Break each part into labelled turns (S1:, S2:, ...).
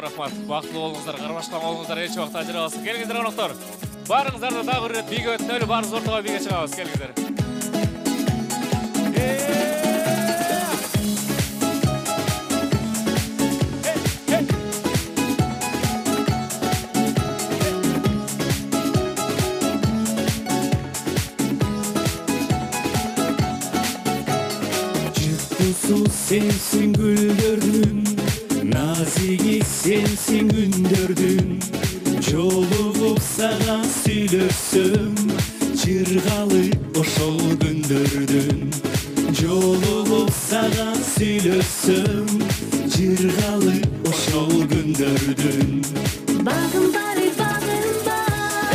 S1: Рахмат. Бақытлы болыңыздар, қармашқан болыңыздар, еш уақыт ажырамасын. Келіңіздер қонақтар. Барыңыздарды дағы бір рет биге өтінөлі, барыңыз ортаға биге шығамыз. Келіңіздер.
S2: Sensin güldürdün, nazigi sensin gündürdün. Jolup sana süylösüm, çırgalı oşol gündürdün. Jolup sana süylösüm, çırgalı oşol gündürdün.
S3: Bağım var, bağım var,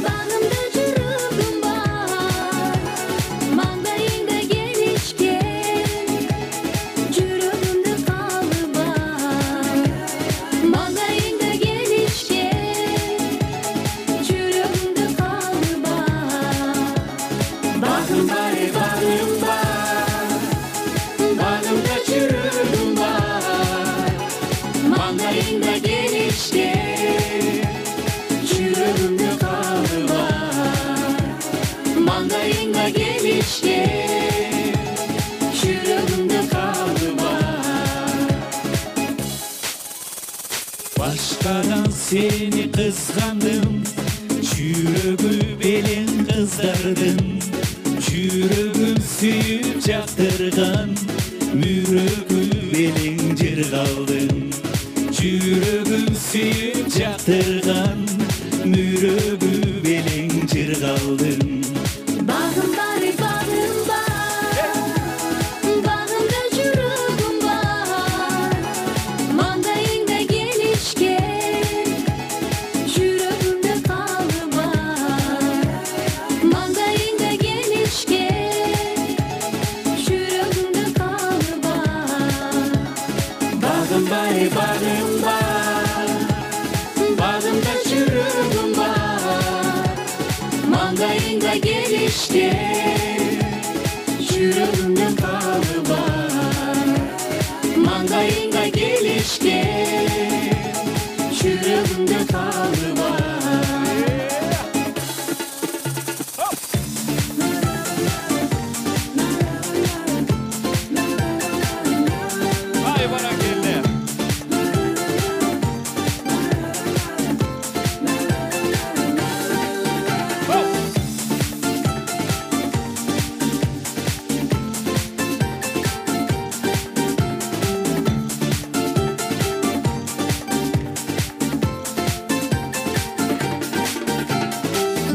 S3: bağımda çürüdüm var. Mangayında gelişken, çürüdümde kalı var. Mangayında gelişken, çürüdümde kalı var. Bağım var, bağım var, bağımda çürüdüm var. Mangayında gelişken, çürüdümde kalı var. Mangayında gelişken, çürüdümde kalı var.
S2: Başkadan seni kıskandım, çürüğü belin kızdırdın. Çürüğüm süyüp çaktırgan, mürüğü belin cırgaldın. Çürüğüm süyüp çaktırgan, mürüğü belin cırgaldın.
S3: Bağım var, bağım var, bağımda çürüdüm var. Mangayında gelişken, çürüdümde kalı var. Mangayında gelişken, çürüdümde kalı var.
S2: Bağım var, bağım var, bağımda çürüğüm var.
S3: Mangayında gelişken, çürüdümde kalı var. Mangayında gelişken, çürüdümde kalı var.
S1: Ay bana geldi.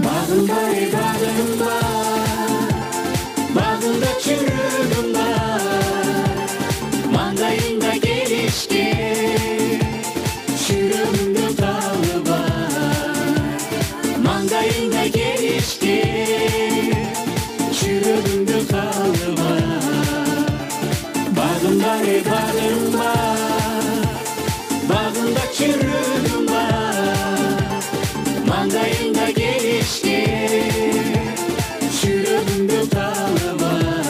S3: Bağım var, bağım var, bağımda çürüdüm var. Mangayında gelişken, çürüdümde kalı var. Mangayında gelişken, çürüdümde kalı var. Bağım var, bağım var, bağımda çürüdüm var. Mangayında gelişken, çürüdümde kalı var.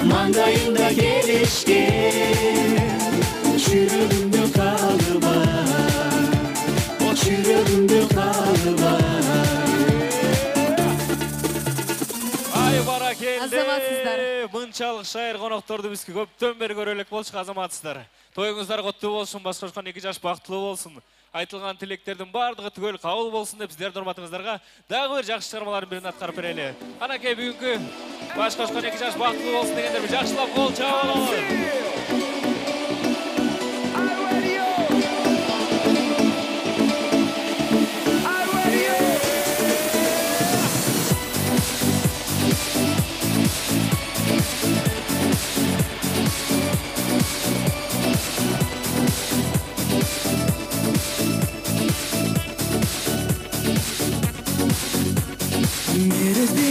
S3: Mangayında gelişken, çürüdümde kalı var. O çürüdümde kalı var.
S1: Ay bana geldi.
S4: Azamatsızlar.
S1: Мынчалык шайыр конокторду бизге көптөн бери көрөлүк болчу, азаматсыздар. Тоюңуздар коттуу болсун, баш кошкон 2 жаш бактылуу болсун. Айтылган тилектердин бардыгы түгөл кабыл болсун деп сиздердин урматыңыздарга дагы бир жакшы чыгармалардын бирин аткарып берели. Анакей бүгүнкү баш кошкон 2 жаш бактылуу болсун дегендерди жакшылап кол чаап алалы.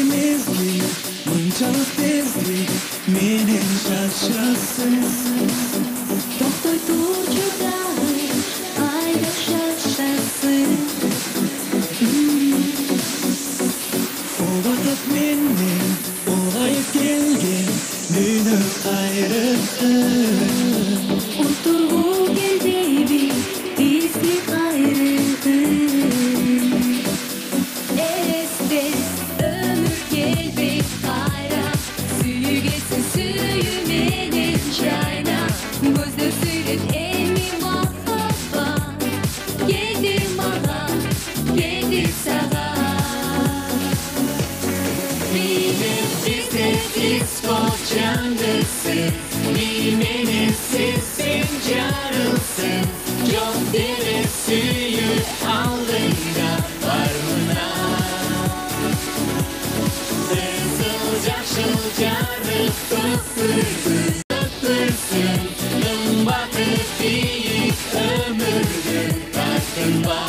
S2: Menzli, mınçalık bezli, menen şaşasın.
S3: жарылсын, жоқ деме сүйіп алдыңда бармына. Қызыл жашыл жарық көпірсін, қымбаты биік өмірдің тартынба.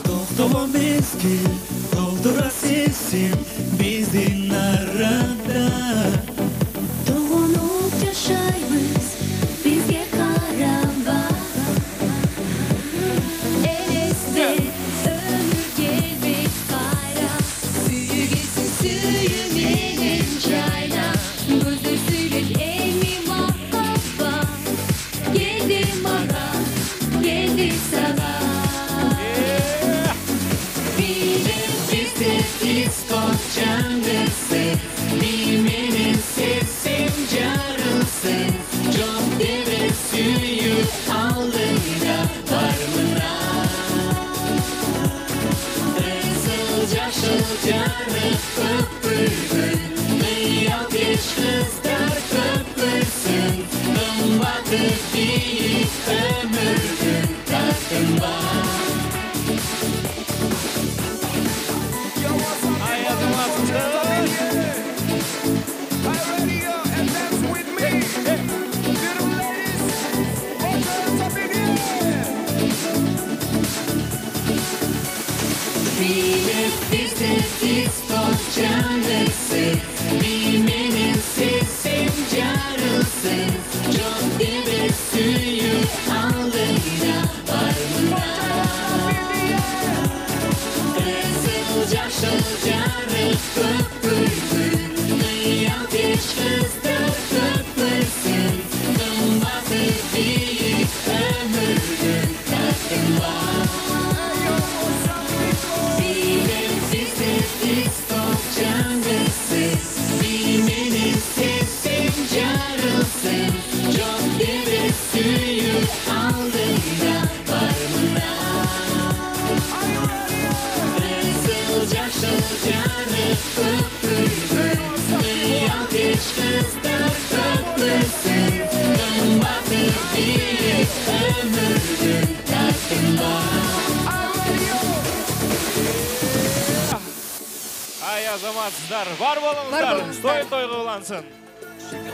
S2: Тоқтама мезгіл, толтыра сезім біздің арада.
S4: Тоғынып жашаймыз, бізге қарама. Елесте өмір келбек қайра. Сүйгесін сүйіменен жайна. Көздер сөйлеп әңгіме махаббат. Келді маған, келді саған. Билеп бізде дискот жаңғырсын, бименен сексен жарылсын, жоқ деме сүйіп алдыңда бармына. Қызыл жашыл жарық көпіргін, қиял кеш қыздар көпірсін, қымбаты биік өмірдің тартынба.
S1: Ай азаматсыздар.
S3: Билеп бізде дискот жаңғырсын, бименен сексен жарылсын, жоқ деме сүйіп алдыңда бармына. Қызыл жашыл жарық көпіргін, қиял кеш қыздар көпірсін, қымбаты биік өмірдің тартынба. Билеп бізде дискот жаңғырсын, бименен сексен жарылсын, жоқ деме сүйіп алдыңда бармына. Қызыл жашыл жарық көпіргін, қиял кеш қыздар көпірсін, қымбаты биік өмірдің тартынба.
S1: Ай азаматсыздар, бар болыңыздар. Той тойға улансын.